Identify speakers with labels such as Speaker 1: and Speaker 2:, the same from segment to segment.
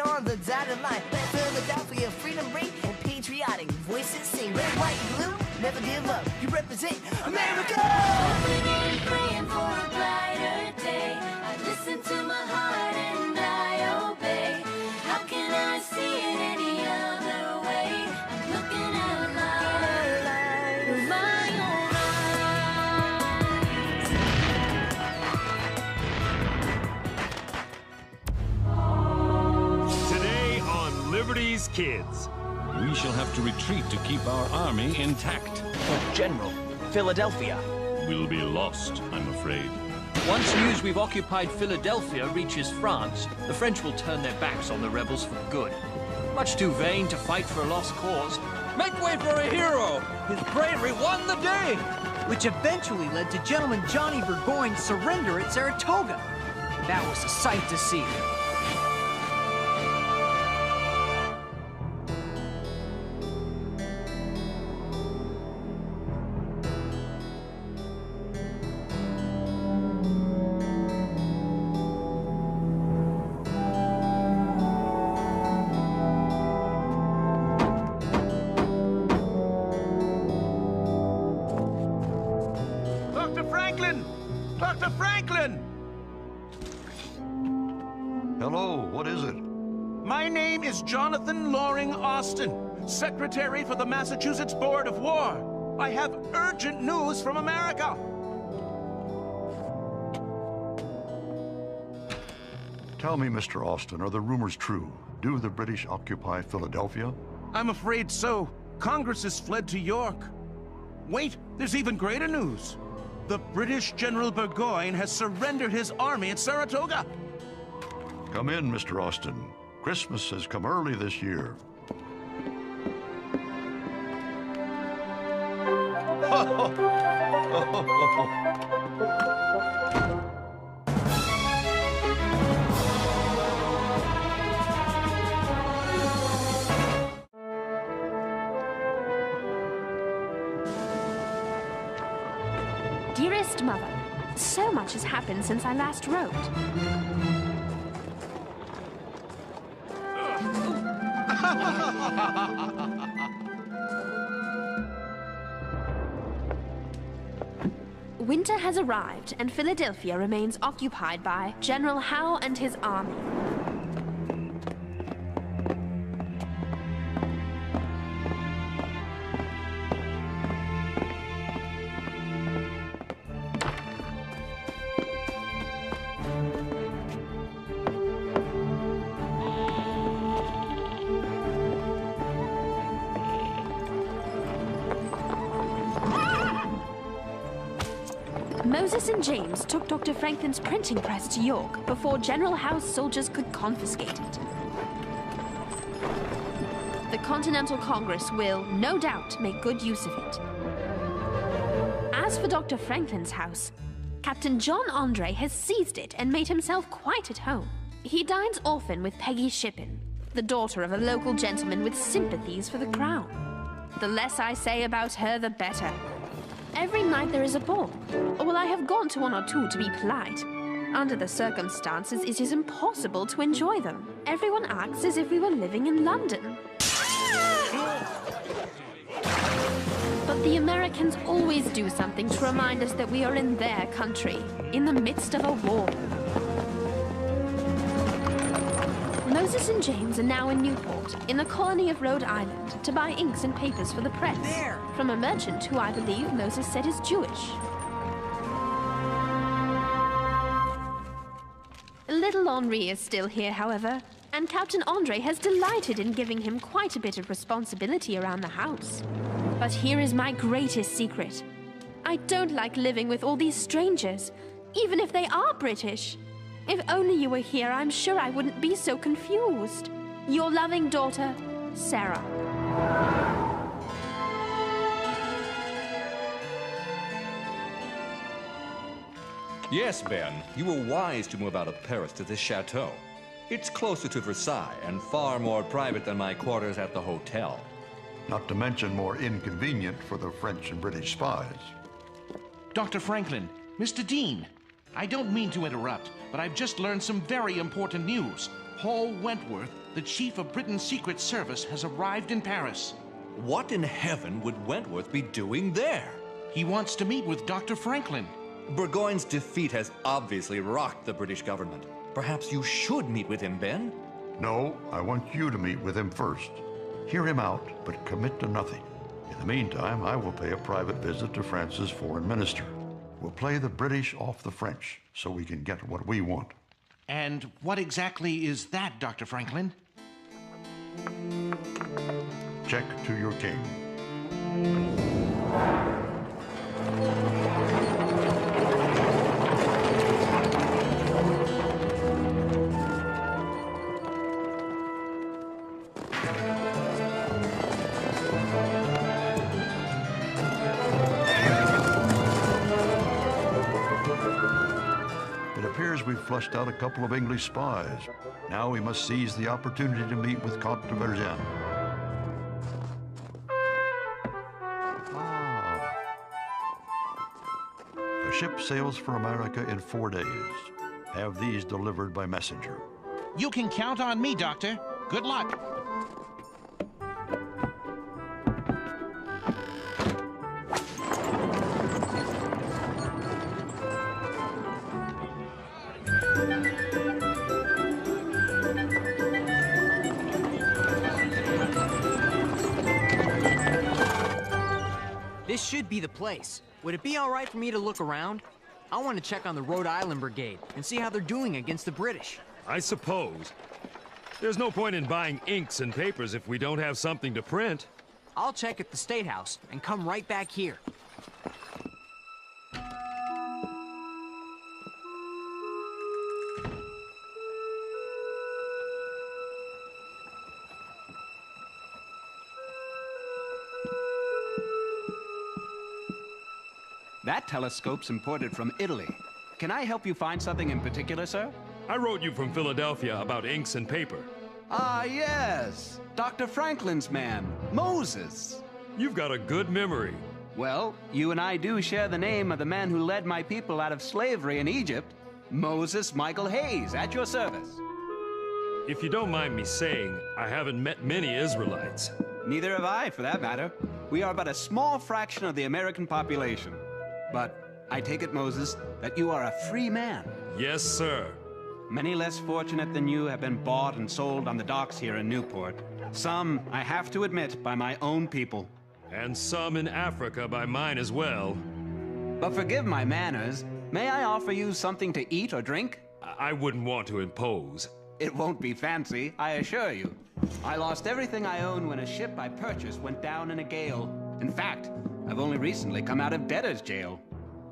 Speaker 1: on the dotted line. Let Philadelphia freedom ring and patriotic voices sing. Red, white, blue, never give up. You represent America.
Speaker 2: Hoping and praying for a brighter day. I listen to my heart and I obey. How can I see it any other way? I'm looking out loud with my own eyes.
Speaker 3: Today on Liberty's Kids.
Speaker 4: We shall have to retreat to keep our army intact.
Speaker 5: But General, Philadelphia.
Speaker 4: We'll be lost, I'm afraid.
Speaker 6: Once news we've occupied Philadelphia reaches France, the French will turn their backs on the rebels for good. Much too vain to fight for a lost cause.
Speaker 7: Make way for a hero! His bravery won the day!
Speaker 8: Which eventually led to Gentleman Johnny Burgoyne's surrender at Saratoga. That was a sight to see.
Speaker 7: Dr. Franklin!
Speaker 9: Hello, what is it?
Speaker 7: My name is Jonathan Loring Austin, Secretary for the Massachusetts Board of War. I have urgent news from America.
Speaker 9: Tell me, Mr. Austin, are the rumors true? Do the British occupy Philadelphia?
Speaker 7: I'm afraid so. Congress has fled to York. Wait, there's even greater news. The British General Burgoyne has surrendered his army at Saratoga.
Speaker 9: Come in, Mr. Austin. Christmas has come early this year.
Speaker 10: Dearest Mother, so much has happened since I last wrote. Winter has arrived, and Philadelphia remains occupied by General Howe and his army. Moses and James took Dr. Franklin's printing press to York before General Howe's soldiers could confiscate it. The Continental Congress will, no doubt, make good use of it. As for Dr. Franklin's house, Captain John Andre has seized it and made himself quite at home. He dines often with Peggy Shippen, the daughter of a local gentleman with sympathies for the crown. The less I say about her, the better. Every night there is a ball, or well, I have gone to one or two to be polite. Under the circumstances, it is impossible to enjoy them. Everyone acts as if we were living in London. But the Americans always do something to remind us that we are in their country, in the midst of a war. Moses and James are now in Newport, in the colony of Rhode Island, to buy inks and papers for the press.
Speaker 8: There!
Speaker 10: From a merchant who I believe Moses said is Jewish. Little Henri is still here, however, and Captain Andre has delighted in giving him quite a bit of responsibility around the house. But here is my greatest secret. I don't like living with all these strangers, even if they are British. If only you were here, I'm sure I wouldn't be so confused. Your loving daughter, Sarah.
Speaker 11: Yes, Ben, you were wise to move out of Paris to this chateau. It's closer to Versailles and far more private than my quarters at the hotel.
Speaker 9: Not to mention more inconvenient for the French and British spies.
Speaker 12: Dr. Franklin, Mr. Dean, I don't mean to interrupt, but I've just learned some very important news. Paul Wentworth, the chief of Britain's Secret Service, has arrived in Paris.
Speaker 11: What in heaven would Wentworth be doing there?
Speaker 12: He wants to meet with Dr. Franklin.
Speaker 11: Burgoyne's defeat has obviously rocked the British government. Perhaps you should meet with him, Ben?
Speaker 9: No, I want you to meet with him first. Hear him out, but commit to nothing. In the meantime, I will pay a private visit to France's foreign minister. We'll play the British off the French so we can get what we want.
Speaker 12: And what exactly is that, Dr. Franklin?
Speaker 9: Check to your king. It appears we've flushed out a couple of English spies. Now we must seize the opportunity to meet with Comte de Vergennes. A ship sails for America in 4 days. Have these delivered by messenger.
Speaker 12: You can count on me, Doctor. Good luck.
Speaker 8: This should be the place. Would it be all right for me to look around? I want to check on the Rhode Island Brigade and see how they're doing against the British.
Speaker 3: I suppose. There's no point in buying inks and papers if we don't have something to print.
Speaker 8: I'll check at the State House and come right back here.
Speaker 13: That telescope's imported from Italy. Can I help you find something in particular, sir?
Speaker 3: I wrote you from Philadelphia about inks and paper.
Speaker 13: Ah, yes. Dr. Franklin's man, Moses.
Speaker 3: You've got a good memory.
Speaker 13: Well, you and I do share the name of the man who led my people out of slavery in Egypt. Moses Michael Hayes, at your service.
Speaker 3: If you don't mind me saying, I haven't met many Israelites.
Speaker 13: Neither have I, for that matter. We are but a small fraction of the American population. But I take it, Moses, that you are a free man.
Speaker 3: Yes, sir.
Speaker 13: Many less fortunate than you have been bought and sold on the docks here in Newport. Some, I have to admit, by my own people.
Speaker 3: And some in Africa by mine as well.
Speaker 13: But forgive my manners. May I offer you something to eat or drink?
Speaker 3: I wouldn't want to impose.
Speaker 13: It won't be fancy, I assure you. I lost everything I own when a ship I purchased went down in a gale. In fact, I've only recently come out of debtor's jail.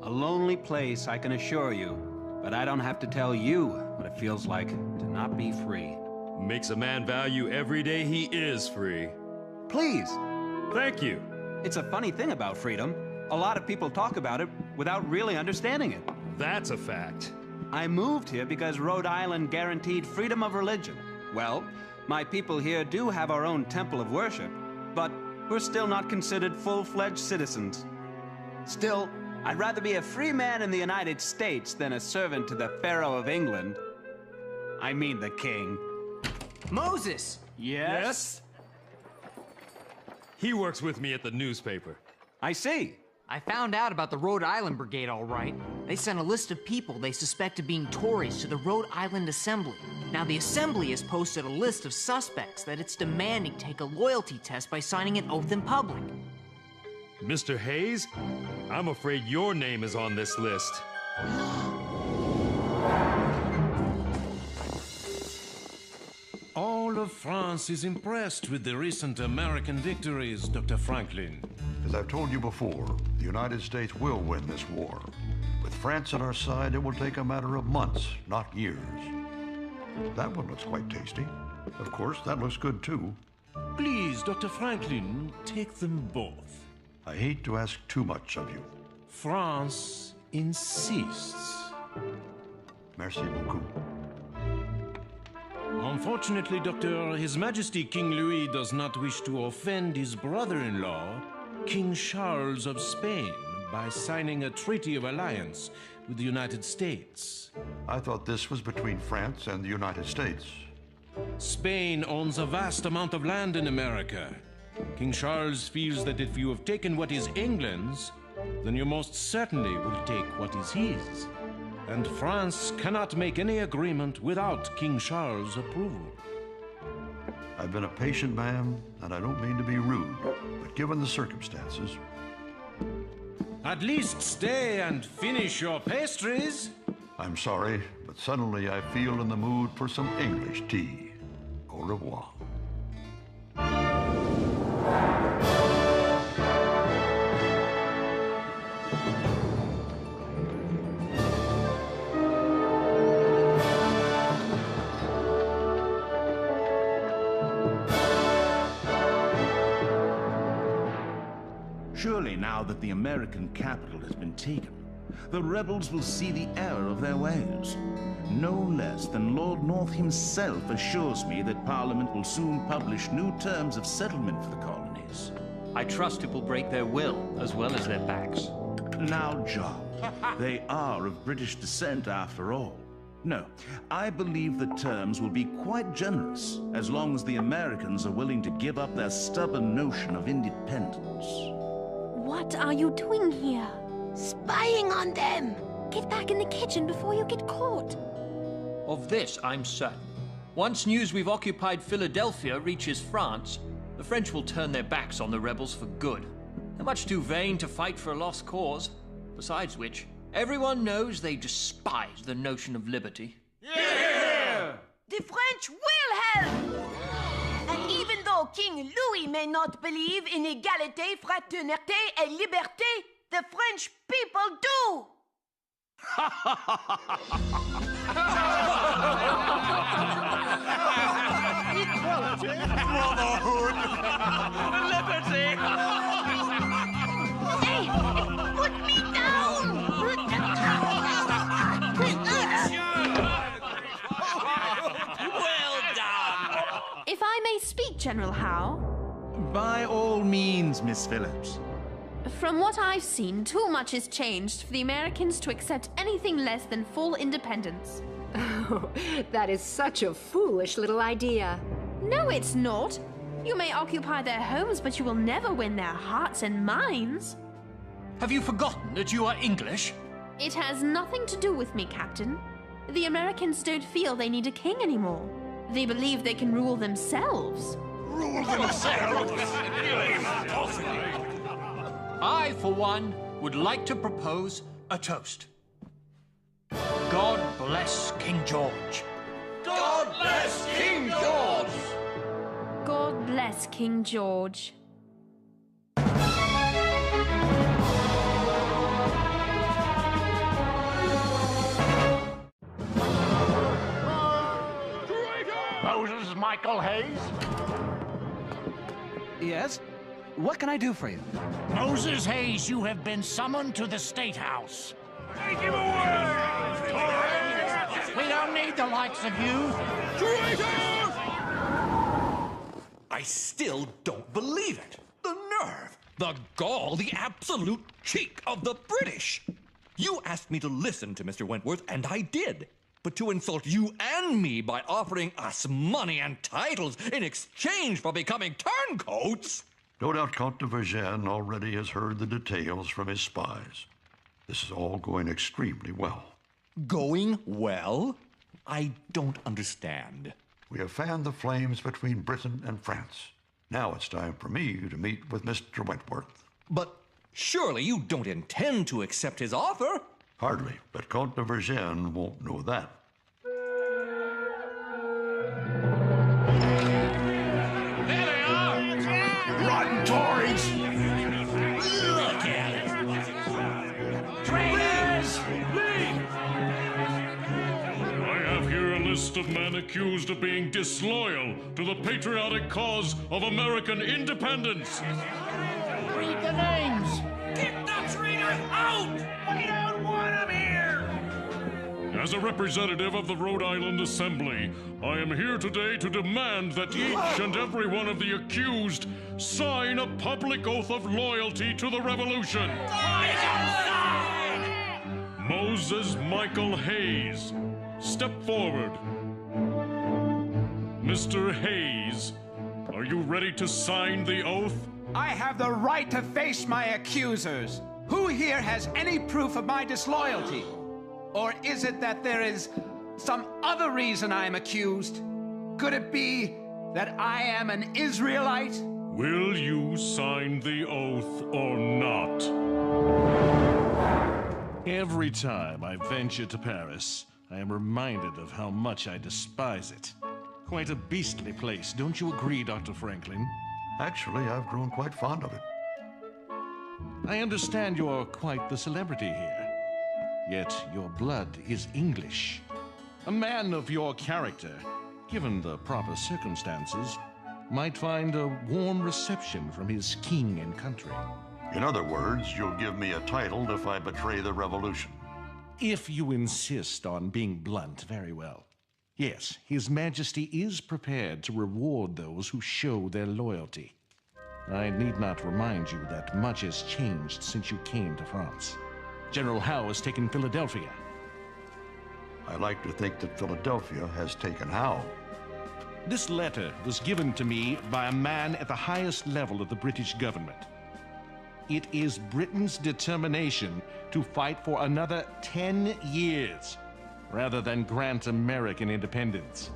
Speaker 13: A lonely place, I can assure you. But I don't have to tell you what it feels like to not be free.
Speaker 3: Makes a man value every day he is free.
Speaker 13: Please.
Speaker 3: Thank you.
Speaker 13: It's a funny thing about freedom. A lot of people talk about it without really understanding it.
Speaker 3: That's a fact.
Speaker 13: I moved here because Rhode Island guaranteed freedom of religion. Well, my people here do have our own temple of worship, but we're still not considered full-fledged citizens. Still, I'd rather be a free man in the United States than a servant to the Pharaoh of England. I mean the king.
Speaker 8: Moses!
Speaker 3: Yes? He works with me at the newspaper.
Speaker 13: I see.
Speaker 8: I found out about the Rhode Island Brigade, all right. They sent a list of people they suspect of being Tories to the Rhode Island Assembly. Now, the Assembly has posted a list of suspects that it's demanding take a loyalty test by signing an oath in public.
Speaker 3: Mr. Hayes, I'm afraid your name is on this list.
Speaker 7: All of France is impressed with the recent American victories, Dr. Franklin.
Speaker 9: As I've told you before, the United States will win this war. With France at our side, it will take a matter of months, not years. That one looks quite tasty. Of course, that looks good too.
Speaker 7: Please, Dr. Franklin, take them both.
Speaker 9: I hate to ask too much of you.
Speaker 7: France insists.
Speaker 9: Merci beaucoup.
Speaker 7: Unfortunately, Doctor, His Majesty King Louis does not wish to offend his brother-in-law, King Charles of Spain, by signing a treaty of alliance with the United States.
Speaker 9: I thought this was between France and the United States.
Speaker 7: Spain owns a vast amount of land in America. King Charles feels that if you have taken what is England's, then you most certainly will take what is his. And France cannot make any agreement without King Charles' approval.
Speaker 9: I've been a patient man, and I don't mean to be rude, but given the circumstances...
Speaker 7: At least stay and finish your pastries.
Speaker 9: I'm sorry, but suddenly I feel in the mood for some English tea. Au revoir.
Speaker 14: Surely now that the American capital has been taken, the rebels will see the error of their ways. No less than Lord North himself assures me that Parliament will soon publish new terms of settlement for the colonies.
Speaker 6: I trust it will break their will as well as their backs.
Speaker 14: Now, John, they are of British descent after all. No, I believe the terms will be quite generous as long as the Americans are willing to give up their stubborn notion of independence.
Speaker 10: What are you doing here?
Speaker 1: Spying on them!
Speaker 10: Get back in the kitchen before you get caught.
Speaker 6: Of this, I'm certain. Once news we've occupied Philadelphia reaches France, the French will turn their backs on the rebels for good. They're much too vain to fight for a lost cause. Besides which, everyone knows they despise the notion of liberty.
Speaker 1: Yeah! The French will help! And even though King Louis may not believe in égalité, fraternité, et liberté, the French people do!
Speaker 2: Equality, brotherhood, liberty!
Speaker 1: Hey! Put me down!
Speaker 2: Well done!
Speaker 10: If I may speak, General Howe.
Speaker 14: By all means, Miss Phillips.
Speaker 10: From what I've seen, too much has changed for the Americans to accept anything less than full independence.
Speaker 15: Oh, that is such a foolish little idea.
Speaker 10: No, it's not. You may occupy their homes, but you will never win their hearts and minds.
Speaker 6: Have you forgotten that you are English?
Speaker 10: It has nothing to do with me, Captain. The Americans don't feel they need a king anymore. They believe they can rule themselves.
Speaker 2: Rule themselves?
Speaker 6: I, for one, would like to propose a toast. God bless King George.
Speaker 2: God bless King George!
Speaker 10: God bless King George.
Speaker 16: Moses Michael Hayes?
Speaker 13: Yes? What can I do for you?
Speaker 16: Moses Hayes, you have been summoned to the State House.
Speaker 2: Take him away!
Speaker 16: We don't need the likes of you.
Speaker 2: Traitors!
Speaker 11: I still don't believe it. The nerve, the gall, the absolute cheek of the British. You asked me to listen to Mr. Wentworth, and I did. But to insult you and me by offering us money and titles in exchange for becoming turncoats?
Speaker 9: No doubt Count de Vergennes already has heard the details from his spies. This is all going extremely well.
Speaker 11: Going well? I don't understand.
Speaker 9: We have fanned the flames between Britain and France. Now it's time for me to meet with Mr. Wentworth.
Speaker 11: But surely you don't intend to accept his offer?
Speaker 9: Hardly, but Count de Vergennes won't know that.
Speaker 2: There they are! Rotten Tories! Look at it! Traitors!
Speaker 3: I have here a list of men accused of being disloyal to the patriotic cause of American independence.
Speaker 16: Read the names.
Speaker 2: Get the traitors out! We don't want them here!
Speaker 3: As a representative of the Rhode Island Assembly, I am here today to demand that each and every one of the accused sign a public oath of loyalty to the revolution. Moses Michael Hayes, step forward. Mr. Hayes, are you ready to sign the oath?
Speaker 13: I have the right to face my accusers. Who here has any proof of my disloyalty? Or is it that there is some other reason I am accused? Could it be that I am an Israelite?
Speaker 3: Will you sign the oath or not?
Speaker 12: Every time I venture to Paris, I am reminded of how much I despise it. Quite a beastly place, don't you agree, Dr. Franklin?
Speaker 9: Actually, I've grown quite fond of it.
Speaker 12: I understand you're quite the celebrity here, yet your blood is English. A man of your character, given the proper circumstances, might find a warm reception from his king and country.
Speaker 9: In other words, you'll give me a title if I betray the revolution.
Speaker 12: If you insist on being blunt, very well. Yes, His Majesty is prepared to reward those who show their loyalty. I need not remind you that much has changed since you came to France. General Howe has taken Philadelphia.
Speaker 9: I like to think that Philadelphia has taken Howe.
Speaker 12: This letter was given to me by a man at the highest level of the British government. It is Britain's determination to fight for another 10 years, rather than grant American independence.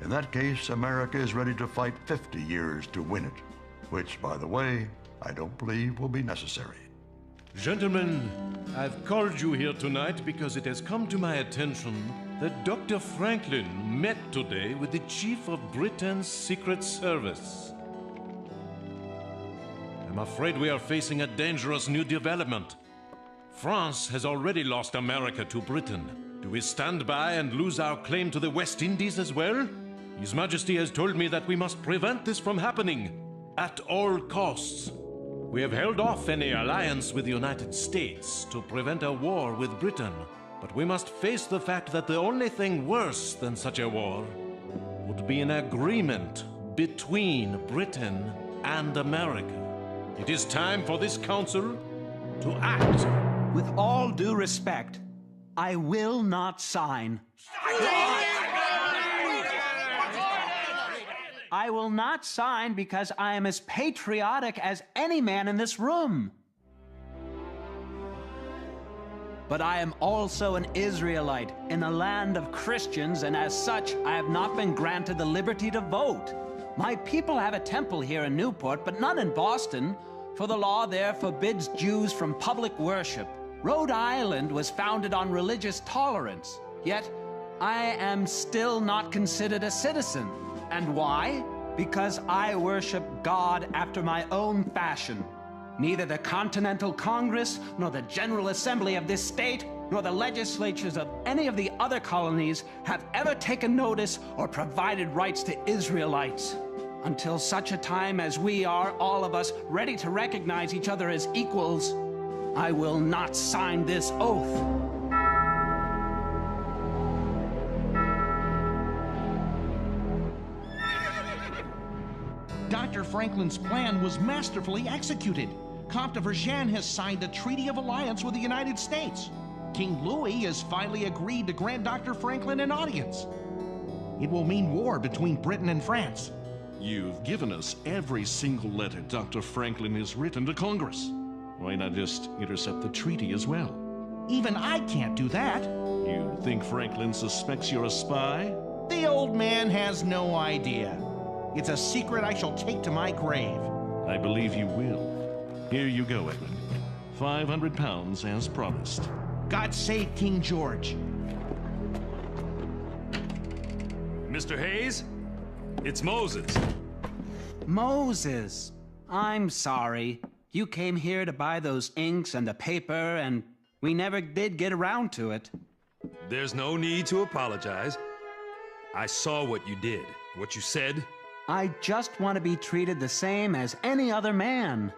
Speaker 9: In that case, America is ready to fight 50 years to win it, which, by the way, I don't believe will be necessary.
Speaker 7: Gentlemen, I've called you here tonight because it has come to my attention that Dr. Franklin met today with the Chief of Britain's Secret Service. I'm afraid we are facing a dangerous new development. France has already lost America to Britain. Do we stand by and lose our claim to the West Indies as well? His Majesty has told me that we must prevent this from happening at all costs. We have held off any alliance with the United States to prevent a war with Britain, but we must face the fact that the only thing worse than such a war would be an agreement between Britain and America. It is time for this council to act.
Speaker 13: With all due respect, I will not sign. I will not sign because I am as patriotic as any man in this room. But I am also an Israelite in the land of Christians, and as such, I have not been granted the liberty to vote. My people have a temple here in Newport, but none in Boston, for the law there forbids Jews from public worship. Rhode Island was founded on religious tolerance, yet I am still not considered a citizen. And why? Because I worship God after my own fashion. Neither the Continental Congress, nor the General Assembly of this state, nor the legislatures of any of the other colonies have ever taken notice or provided rights to Israelites. Until such a time as we are, all of us, ready to recognize each other as equals, I will not sign this oath.
Speaker 12: Dr. Franklin's plan was masterfully executed. Comte de Vergennes has signed a treaty of alliance with the United States. King Louis has finally agreed to grant Dr. Franklin an audience. It will mean war between Britain and France.
Speaker 4: You've given us every single letter Dr. Franklin has written to Congress. Why not just intercept the treaty as well?
Speaker 12: Even I can't do that.
Speaker 4: You think Franklin suspects you're a spy?
Speaker 12: The old man has no idea. It's a secret I shall take to my grave.
Speaker 4: I believe you will. Here you go, Edmund. 500 pounds as promised.
Speaker 12: God save King George.
Speaker 17: Mr. Hayes, it's Moses.
Speaker 13: Moses, I'm sorry. You came here to buy those inks and the paper, and we never did get around to it.
Speaker 17: There's no need to apologize. I saw what you did, what you said.
Speaker 13: I just want to be treated the same as any other man.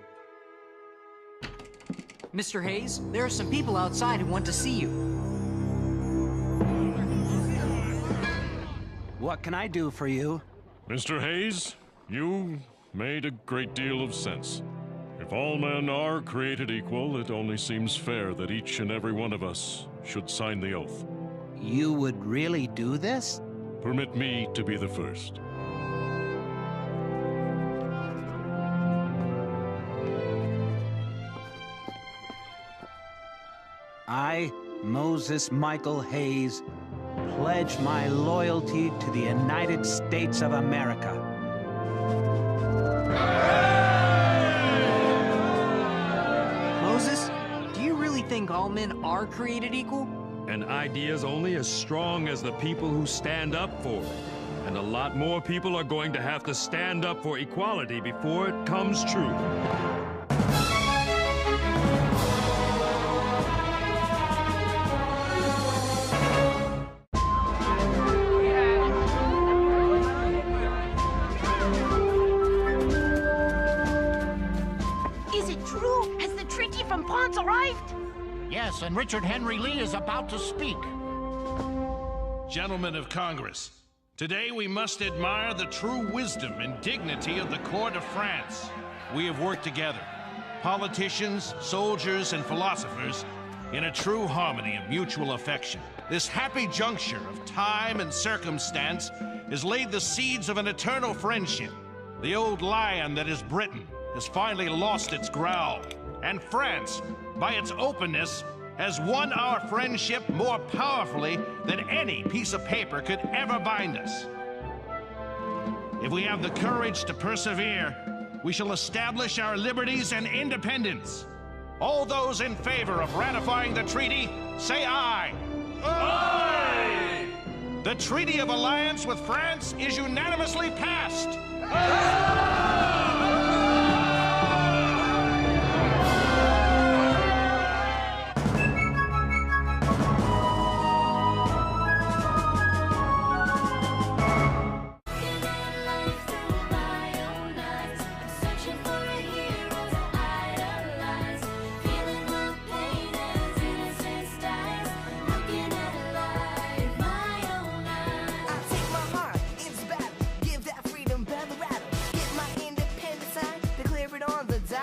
Speaker 8: Mr. Hayes, there are some people outside who want to see you.
Speaker 13: What can I do for you?
Speaker 3: Mr. Hayes, you made a great deal of sense. If all men are created equal, it only seems fair that each and every one of us should sign the oath.
Speaker 13: You would really do this?
Speaker 3: Permit me to be the first.
Speaker 13: I, Moses Michael Hayes, pledge my loyalty to the United States of America.
Speaker 8: Moses, do you really think all men are created equal?
Speaker 17: An idea's only as strong as the people who stand up for it. And a lot more people are going to have to stand up for equality before it comes true.
Speaker 1: Is it true? Has the treaty from France arrived?
Speaker 16: Yes, and Richard Henry Lee is about to speak.
Speaker 7: Gentlemen of Congress, today we must admire the true wisdom and dignity of the court of France. We have worked together, politicians, soldiers, and philosophers, in a true harmony of mutual affection. This happy juncture of time and circumstance has laid the seeds of an eternal friendship. The old lion that is Britain has finally lost its growl, and France, by its openness, has won our friendship more powerfully than any piece of paper could ever bind us. If we have the courage to persevere, we shall establish our liberties and independence. All those in favor of ratifying the treaty, say aye. Aye! The Treaty of Alliance with France is unanimously passed. Aye!